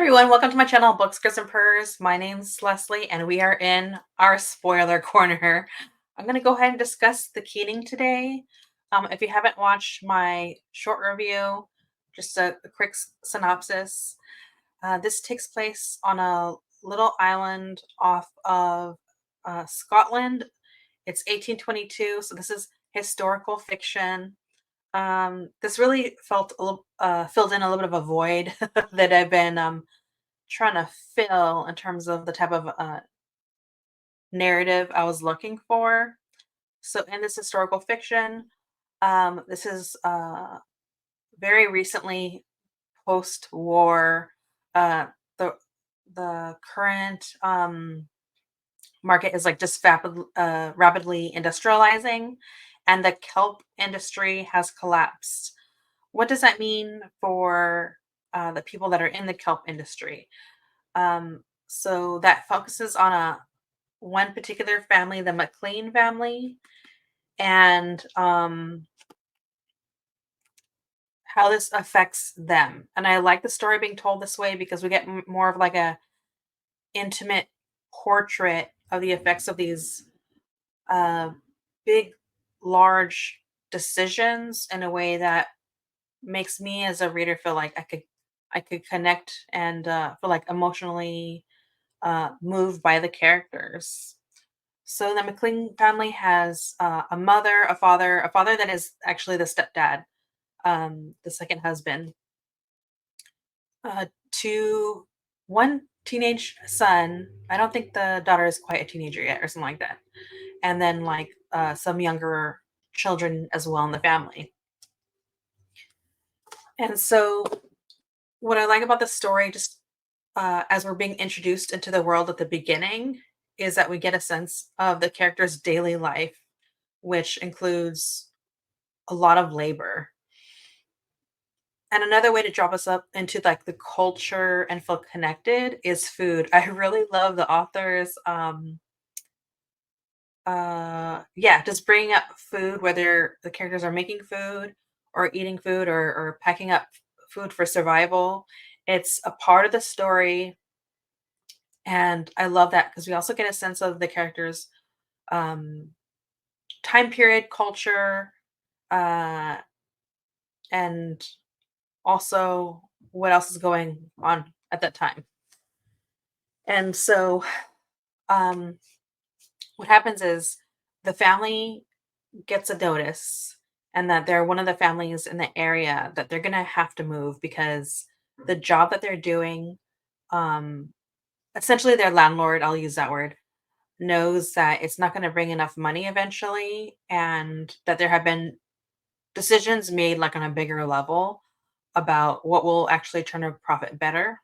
Everyone, welcome to my channel, Books, Chris, and Purrs. My name's Leslie, and we are in our spoiler corner. I'm going to go ahead and discuss The Keating today. If you haven't watched my short review, just a quick synopsis. This takes place on a little island off of Scotland. It's 1822, so this is historical fiction. This really felt a little, filled in a little bit of a void that I've been trying to fill in terms of the type of narrative I was looking for. So, in this historical fiction, this is very recently post-war. Uh, the the current market is like just rapidly industrializing, and the kelp industry has collapsed. What does that mean for the people that are in the kelp industry? So that focuses on a one particular family, the McLean family, and how this affects them. And I like the story being told this way because we get more of like a intimate portrait of the effects of these uh, big, large decisions in a way that makes me as a reader feel like I could connect and feel like emotionally moved by the characters. So the McLean family has a mother, a father that is actually the stepdad, the second husband, two, one teenage son. I don't think the daughter is quite a teenager yet, or something like that. And then like some younger children as well in the family. And so, what I like about the story, just as we're being introduced into the world at the beginning, is that we get a sense of the character's daily life, which includes a lot of labor. And another way to drop us up into like the culture and feel connected is food. I really love the authors yeah, just bringing up food, whether the characters are making food or eating food or packing up food for survival. It's a part of the story, and I love that because we also get a sense of the characters' um time period, culture, uh and also what else is going on at that time. And so, um, what happens is the family gets a notice, and that they're one of the families in the area that they're gonna have to move because the job that they're doing, um, essentially their landlord, I'll use that word, knows that it's not gonna bring enough money eventually, and that there have been decisions made like on a bigger level about what will actually turn a profit better.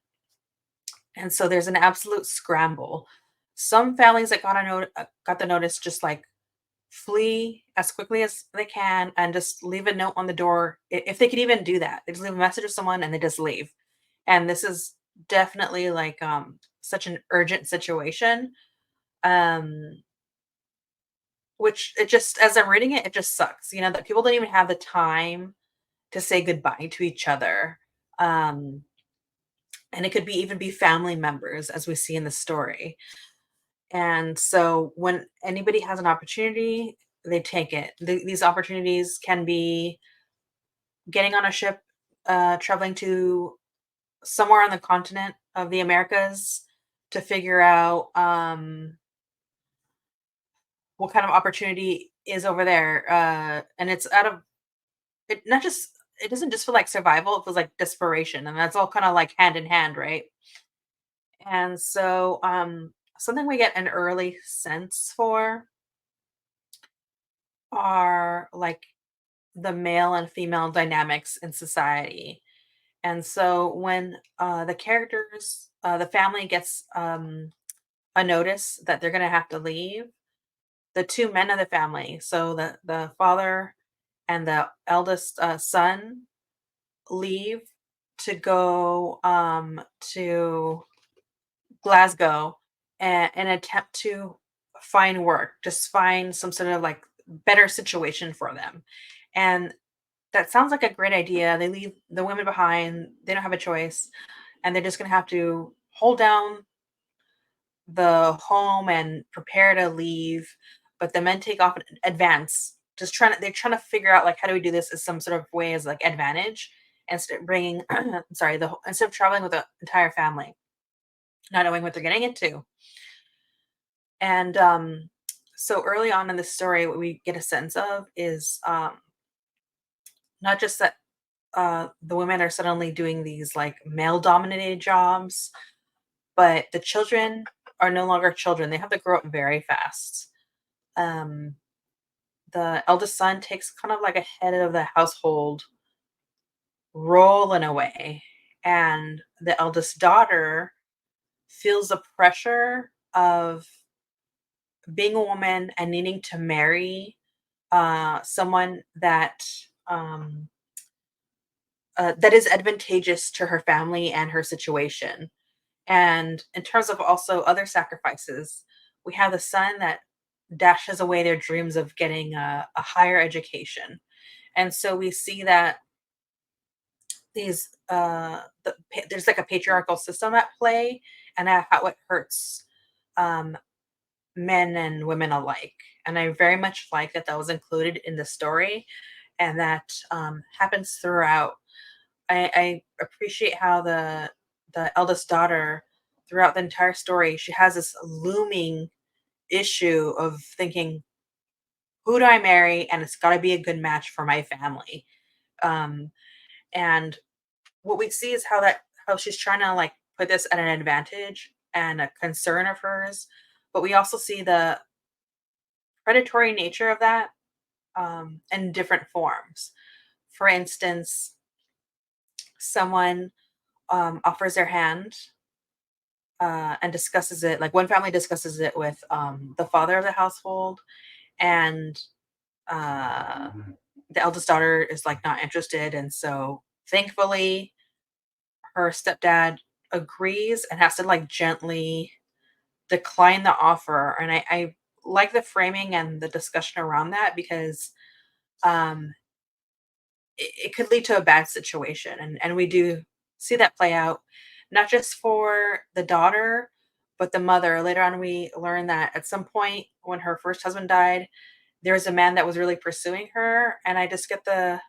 And so there's an absolute scramble. Some families that got the notice just like flee as quickly as they can and just leave a note on the door. If they could even do that, they just leave a message with someone and they just leave. And this is definitely like such an urgent situation. Um, which it just as I'm reading it, it just sucks. You know, that people don't even have the time to say goodbye to each other. Um, and it could be even be family members as we see in the story. And so when anybody has an opportunity, they take it. These opportunities can be getting on a ship, traveling to somewhere on the continent of the Americas to figure out what kind of opportunity is over there. And it's out of it, not just, it doesn't just feel like survival, it feels like desperation. And that's all kind of like hand in hand, right? And so, something we get an early sense for are like the male and female dynamics in society. And so when the family gets a notice that they're going to have to leave, the two men of the family, so the father and the eldest son, leave to go to Glasgow and attempt to find work, just find some sort of like better situation for them. And that sounds like a great idea. They leave the women behind, they don't have a choice. and they're just gonna have to hold down the home and prepare to leave, but the men take off in advance. Just trying to they're trying to figure out like how do we do this as some sort of way as like advantage instead of bringing sorry instead of traveling with the entire family, not knowing what they're getting into. And so early on in the story, what we get a sense of is not just that the women are suddenly doing these like male dominated jobs, but the children are no longer children. They have to grow up very fast. Um, the eldest son takes kind of like a head of the household role in a way, and the eldest daughter feels the pressure of being a woman and needing to marry someone um, that is advantageous to her family and her situation. And in terms of also other sacrifices, we have the son that dashes away their dreams of getting a higher education. And so we see that there's like a patriarchal system at play, and how it hurts um, men and women alike. And I very much like that that was included in the story, and that happens throughout. I appreciate how the eldest daughter, throughout the entire story, she has this looming issue of thinking, who do I marry? And it's got to be a good match for my family. Um, and what we see is how she's trying to like put this at an advantage and a concern of hers, but we also see the predatory nature of that in different forms. For instance, someone offers their hand and discusses it. Like one family discusses it with the father of the household, and uh, the eldest daughter is like not interested, and so thankfully her stepdad agrees and has to like gently decline the offer. And I like the framing and the discussion around that because um, it could lead to a bad situation, and we do see that play out not just for the daughter but the mother. Later on we learn that at some point when her first husband died, there was a man that was really pursuing her, and I just get the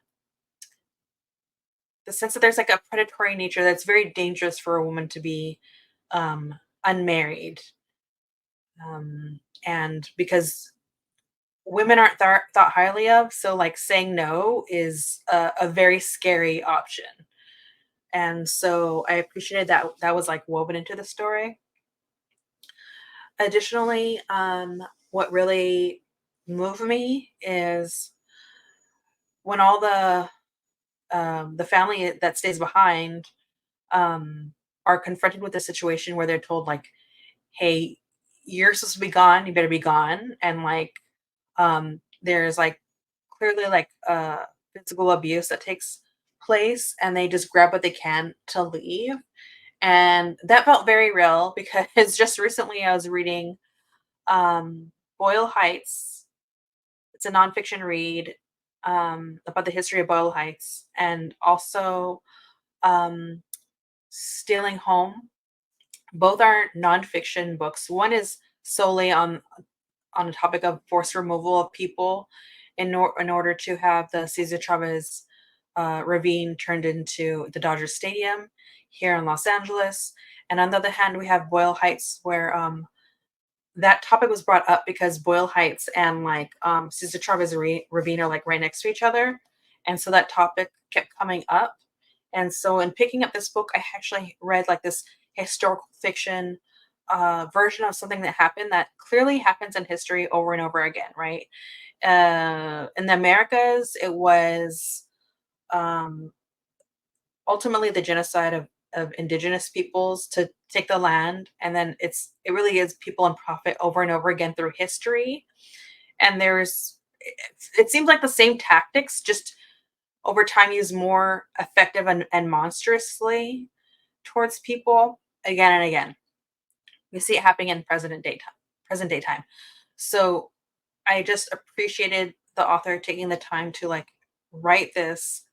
sense that there's like a predatory nature that's very dangerous for a woman to be um unmarried, and because women aren't thought highly of, so like saying no is a very scary option. And so I appreciated that that was like woven into the story. Additionally, what really moved me is when all the family that stays behind um, are confronted with a situation where they're told like, "Hey, you're supposed to be gone. You better be gone." And like, there's like clearly like physical abuse that takes place, and they just grab what they can to leave. And that felt very real because just recently I was reading Boyle Heights. It's a nonfiction read about the history of Boyle Heights, and also um, Stealing Home. Both are nonfiction books. One is solely on a topic of forced removal of people in order to have the Cesar Chavez ravine turned into the Dodger Stadium here in Los Angeles. And on the other hand, we have Boyle Heights, where that topic was brought up because Boyle Heights and like Cesar Chavez ravine are like right next to each other, and so that topic kept coming up. And so, in picking up this book, I actually read like this historical fiction version of something that happened that clearly happens in history over and over again, right? In the Americas, it was um, ultimately the genocide of indigenous peoples to take the land, and then it really is people and profit over and over again through history. And it seems like the same tactics, just over time used more effective and monstrously towards people again and again. We see it happening in present day time. So I just appreciated the author taking the time to like write this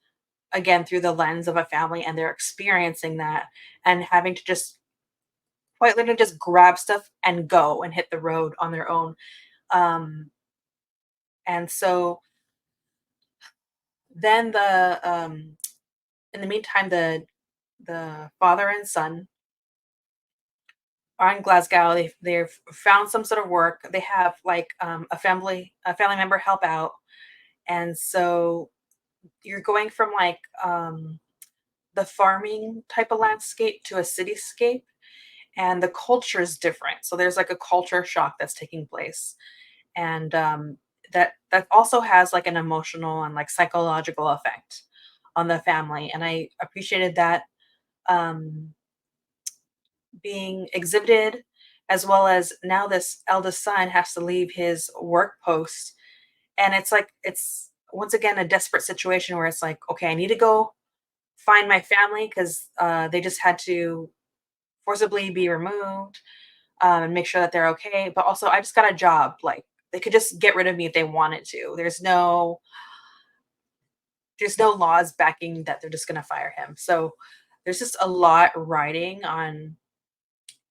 again through the lens of a family, and they're experiencing that and having to just quite literally just grab stuff and go and hit the road on their own. Um, and so then in the meantime, the father and son are in Glasgow. They've found some sort of work. They have like a family member help out, and so you're going from like the farming type of landscape to a cityscape, and the culture is different. So there's like a culture shock that's taking place, and that also has like an emotional and like psychological effect on the family. And I appreciated that um, being exhibited, as well as now this eldest son has to leave his work post, and it's once again a desperate situation where it's like, okay, I need to go find my family because they just had to forcibly be removed, and make sure that they're okay. But also, I just got a job. Like they could just get rid of me if they wanted to. There's no laws backing that they're just going to fire him. So there's just a lot riding on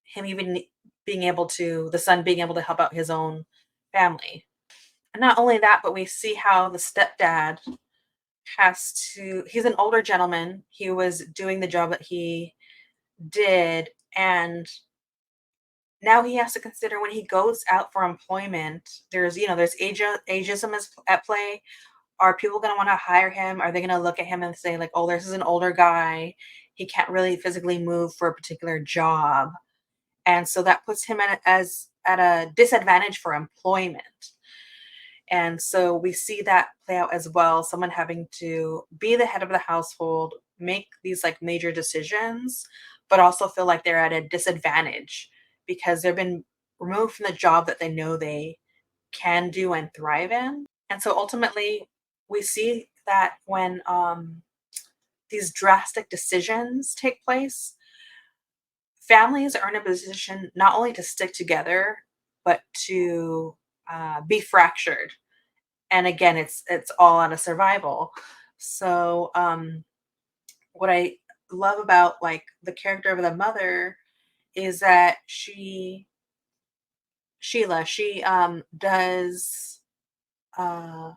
him, even being able to the son being able to help out his own family. And not only that, but we see how the stepdad he's an older gentleman. He was doing the job that he did, and now he has to consider when he goes out for employment, there's ageism is at play. Are people going to want to hire him? Are they going to look at him and say like, oh, this is an older guy, he can't really physically move for a particular job, and so that puts him at a disadvantage for employment. And so we see that play out as well, someone having to be the head of the household, make these like major decisions, but also feel like they're at a disadvantage because they've been removed from the job that they know they can do and thrive in. And so ultimately, we see that when these drastic decisions take place, families are in a position not only to stick together, but to be fractured. And again, it's all out of survival. So what I love about like the character of the mother is that she does uh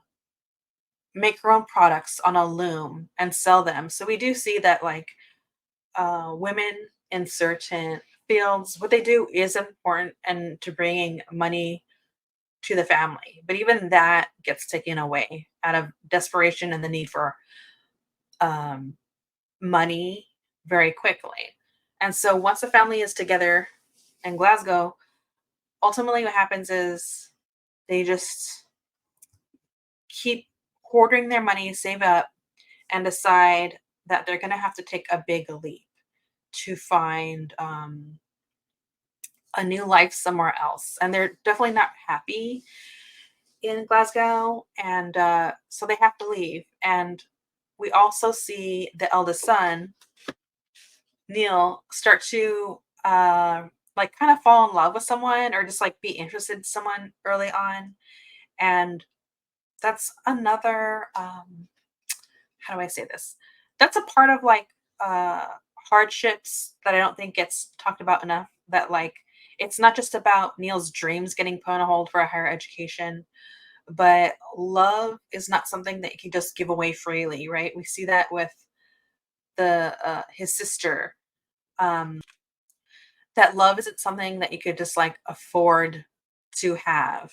make her own products on a loom and sell them. So we do see that like women in certain fields, what they do is important and to bringing money to the family. But even that gets taken away out of desperation and the need for um, money very quickly. And so once the family is together in Glasgow, ultimately what happens is they just keep hoarding their money, save up, and decide that they're going to have to take a big leap to find a new life somewhere else. And they're definitely not happy in Glasgow. And so they have to leave. And we also see the eldest son, Neil, start to like kind of fall in love with someone or just like be interested in someone early on. And that's another how do I say this? That's a part of like uh hardships that I don't think gets talked about enough. That like it's not just about Neil's dreams getting put on a hold for a higher education, but love is not something that you can just give away freely, right? We see that with the his sister. Um that love isn't something that you could just like afford to have.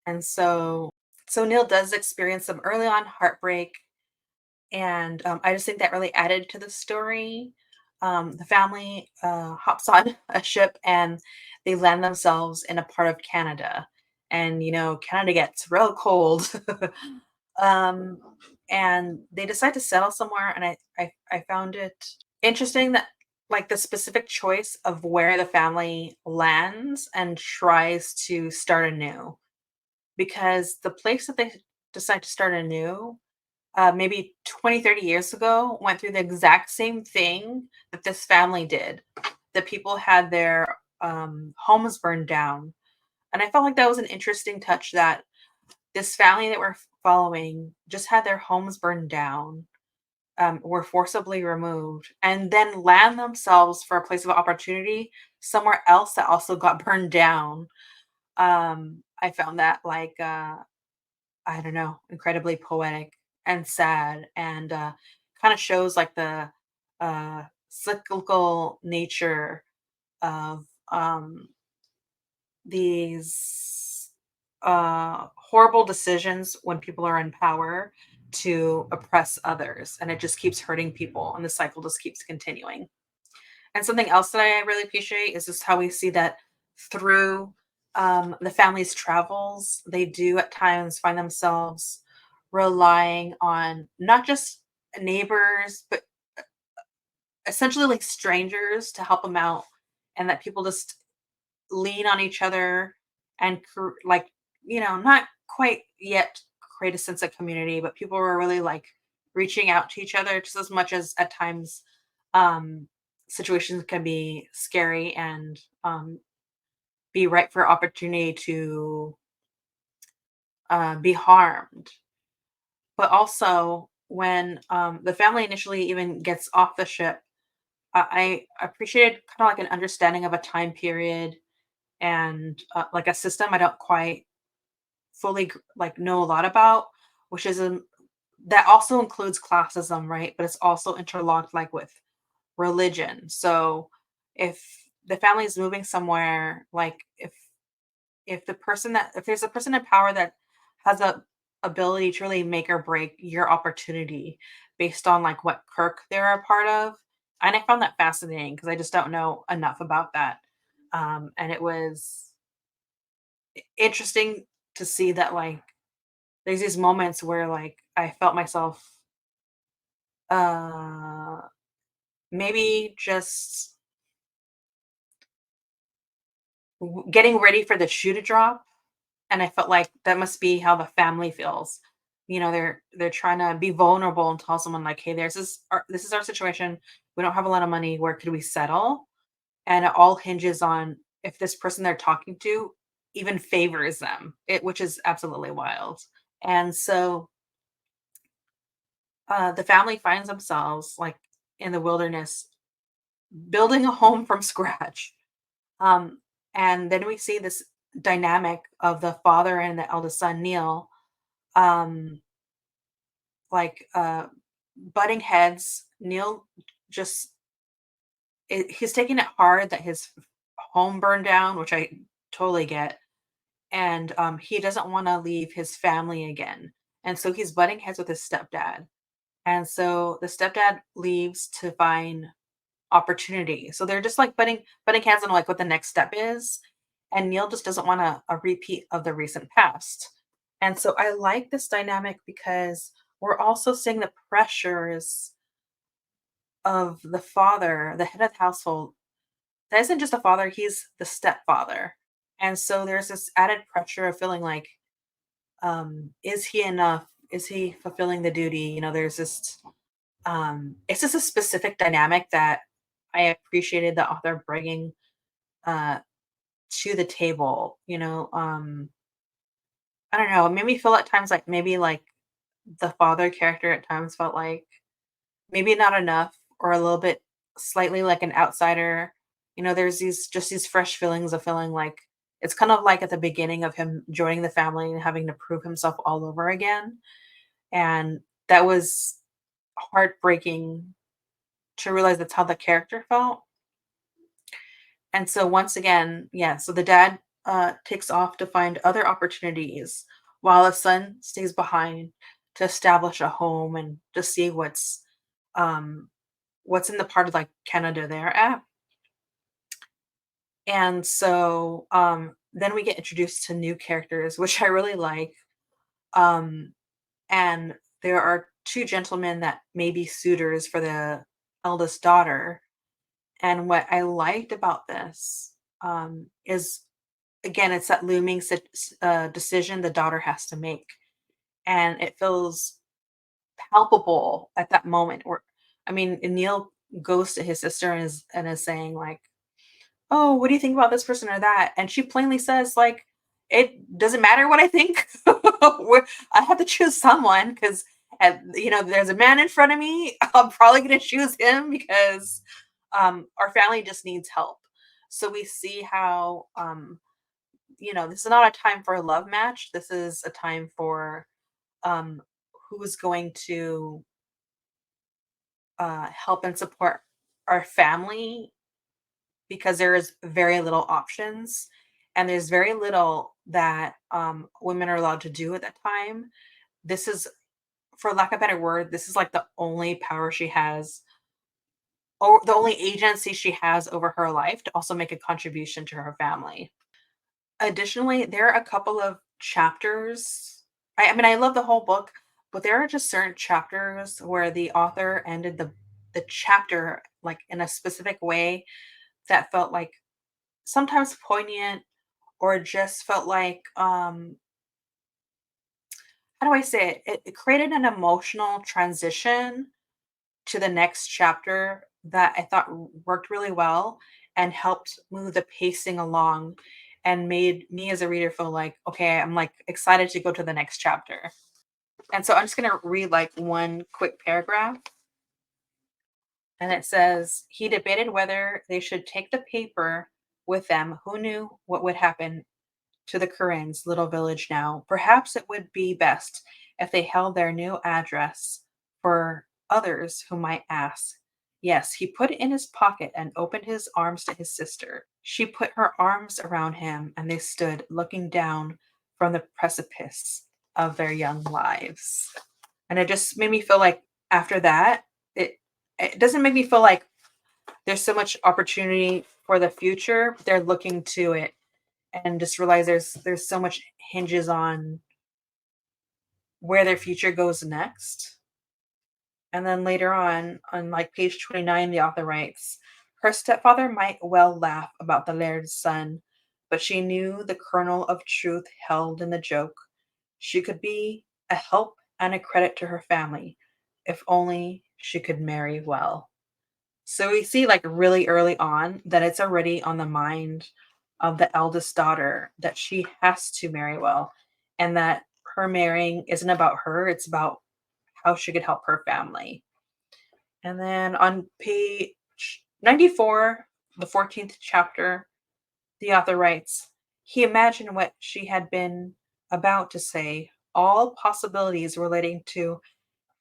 And so Neil does experience some early on heartbreak, and I just think that really added to the story. The family hops on a ship and they land themselves in a part of Canada, and Canada gets real cold. um, and they decide to settle somewhere, and I found it interesting that like the specific choice of where the family lands and tries to start anew, because the place that they decide to start anew maybe 20, 30 years ago went through the exact same thing that this family did. The people had their homes burned down. And I felt like that was an interesting touch that this family that we're following just had their homes burned down. were forcibly removed and then land themselves for a place of opportunity somewhere else that also got burned down. I found that like I don't know, incredibly poetic and sad, and kind of shows like the cyclical nature of these horrible decisions when people are in power to oppress others, and it just keeps hurting people, and the cycle just keeps continuing. And something else that I really appreciate is just how we see that through the family's travels, they do at times find themselves relying on not just neighbors, but essentially like strangers to help them out, and that people just lean on each other and like, not quite yet create a sense of community, but people were really like reaching out to each other just as much as at times um situations can be scary and be ripe for opportunity to be harmed. But also when the family initially even gets off the ship, I appreciated kind of like an understanding of a time period and like a system I don't quite fully like know a lot about, which is that also includes classism, right? But it's also interlocked like with religion. So if the family is moving somewhere, like if there's a person in power that has a ability to really make or break your opportunity based on like what Kirk they're a part of. And I found that fascinating because I just don't know enough about that. And it was interesting to see that like there's these moments where like I felt myself uh maybe just getting ready for the shoe to drop, and I felt like that must be how the family feels. They're trying to be vulnerable and tell someone like, "Hey, this is our situation. We don't have a lot of money. Where could we settle?" And it all hinges on if this person they're talking to even favors them, which is absolutely wild. And so the family finds themselves like in the wilderness building a home from scratch. Um, and then we see this dynamic of the father and the eldest son, Neil, um, like butting heads. Neil just he's taking it hard that his home burned down, which I totally get, and he doesn't want to leave his family again, and so he's butting heads with his stepdad, and so the stepdad leaves to find opportunity. So they're just like butting heads on like what the next step is. And Neil just doesn't want a repeat of the recent past. And so I like this dynamic because we're also seeing the pressures of the father, the head of the household. That isn't just a father, he's the stepfather. And so there's this added pressure of feeling like, is he enough? Is he fulfilling the duty? There's this it's just a specific dynamic that I appreciated the author bringing uh to the table. I don't know, it made me feel at times like maybe like the father character at times felt like maybe not enough or a little bit slightly like an outsider. There's these fresh feelings of feeling like it's kind of like at the beginning of him joining the family and having to prove himself all over again. And that was heartbreaking to realize that's how the character felt. And so once again, yeah, so the dad takes off to find other opportunities while the son stays behind to establish a home and to see um what's in the part of like Canada they're at. And so then we get introduced to new characters, which I really like. Um and there are two gentlemen that may be suitors for the eldest daughter. And what I liked about this is again, it's that looming decision the daughter has to make, and it feels palpable at that moment. Or, I mean, and Neil goes to his sister and is saying like, "Oh, what do you think about this person or that?" And she plainly says like, "It doesn't matter what I think. I have to choose someone because and there's a man in front of me. I'm probably going to choose him because our family just needs help. So we see how this is not a time for a love match. This is a time for um, who's going to help and support our family, because there is very little options, and there's very little that women are allowed to do at that time. This is, for lack of a better word, this is like the only power she has, or the only agency she has over her life to also make a contribution to her family. Additionally, there are a couple of chapters. I mean, I love the whole book, but there are just certain chapters where the author ended the chapter like in a specific way that felt like sometimes poignant, or just felt like how do I say it? It created an emotional transition to the next chapter that I thought worked really well and helped move the pacing along, and made me as a reader feel like, okay, I'm like excited to go to the next chapter. And so I'm just going to read like one quick paragraph. And it says, he debated whether they should take the paper with them. Who knew what would happen to the Corinne's little village now? Perhaps it would be best if they held their new address for others who might ask. Yes, he put it in his pocket and opened his arms to his sister. She put her arms around him, and they stood looking down from the precipice of their young lives. And it just made me feel like after that, it doesn't make me feel like there's so much opportunity for the future. They're looking to it and just realize there's so much hinges on where their future goes next. And then later on like page 29, the author writes, her stepfather might well laugh about the laird's son, but she knew the kernel of truth held in the joke. She could be a help and a credit to her family, if only she could marry well. So we see like really early on that it's already on the mind of the eldest daughter that she has to marry well, and that her marrying isn't about her, it's about how she could help her family. And then on page 94, the 14th chapter, the author writes, he imagined what she had been about to say, all possibilities relating to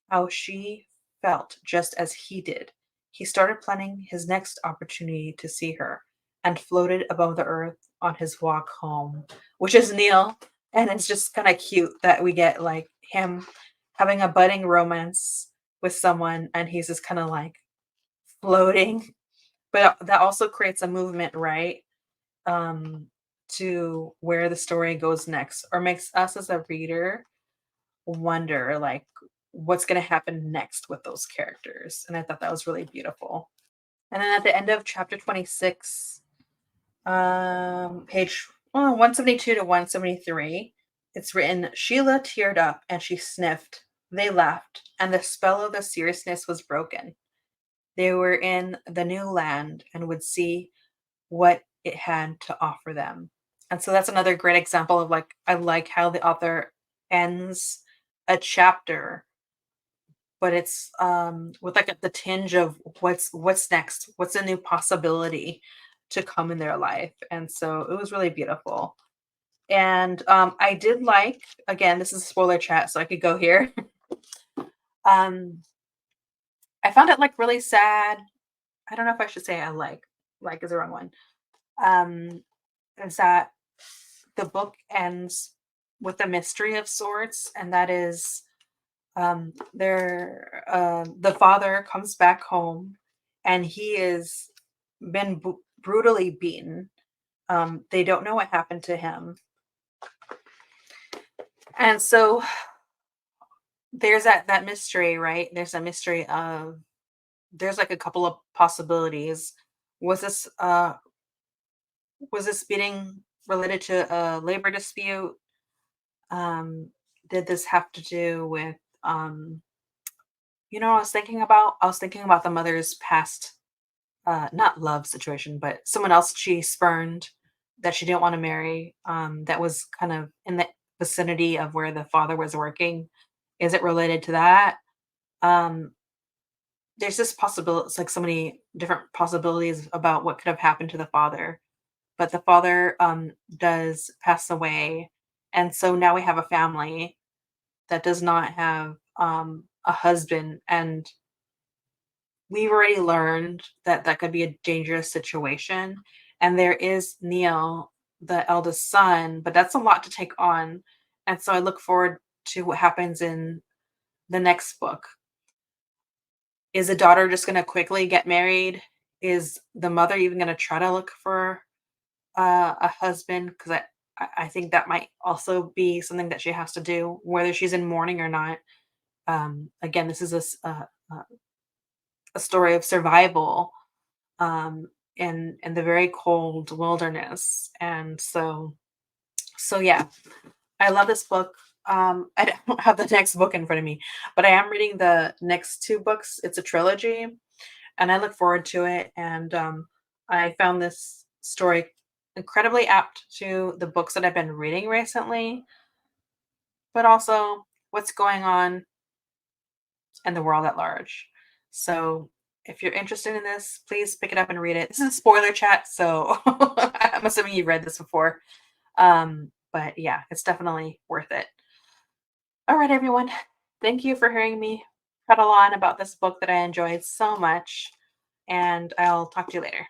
how she felt just as he did. He started planning his next opportunity to see her, and floated above the earth on his walk home, which is Neil. And it's just kind of cute that we get like him having a budding romance with someone, and he's just kind of like floating. But that also creates a movement, right? Um, to where the story goes next, or makes us as a reader wonder like what's going to happen next with those characters. And I thought that was really beautiful. And then at the end of chapter 26, page 172 to 173, it's written, Sheila teared up and she sniffed. They laughed, and the spell of the seriousness was broken. They were in the new land and would see what it had to offer them. And so that's another great example of like, I like how the author ends a chapter, but it's with like the tinge of what's next, what's a new possibility to come in their life. And so it was really beautiful. And I did like, again, this is a spoiler chat, so I could go here. um I found it like really sad. I don't know if I should say I like is the wrong one. um is that the book ends with a mystery of sorts, and that is the father comes back home, and he is been brutally beaten. They don't know what happened to him, and so there's that mystery, right? There's a mystery of, there's like a couple of possibilities. Was this beating related to a labor dispute? um did this have to do with what I was thinking about? I was thinking about the mother's past, not love situation, but someone else she spurned that she didn't want to marry, that was kind of in the vicinity of where the father was working. Is it related to that? Um, there's just possible it's like so many different possibilities about what could have happened to the father. But the father does pass away. And so now we have a family that does not have a husband. And we've already learned that that could be a dangerous situation. And there is Neil, the eldest son, but that's a lot to take on. And so I look forward to what happens in the next book. Is the daughter just going to quickly get married? Is the mother even going to try to look for a husband? Because I think that might also be something that she has to do, whether she's in mourning or not. Again, this is a story of survival in the very cold wilderness, and so yeah, I love this book. I don't have the next book in front of me, but I am reading the next two books. It's a trilogy, and I look forward to it. And I found this story incredibly apt to the books that I've been reading recently, but also what's going on in the world at large. So if you're interested in this, please pick it up and read it. This is a spoiler chat, so I'm assuming you've read this before. But yeah, it's definitely worth it. All right, everyone. Thank you for hearing me prattle on about this book that I enjoyed so much. And I'll talk to you later.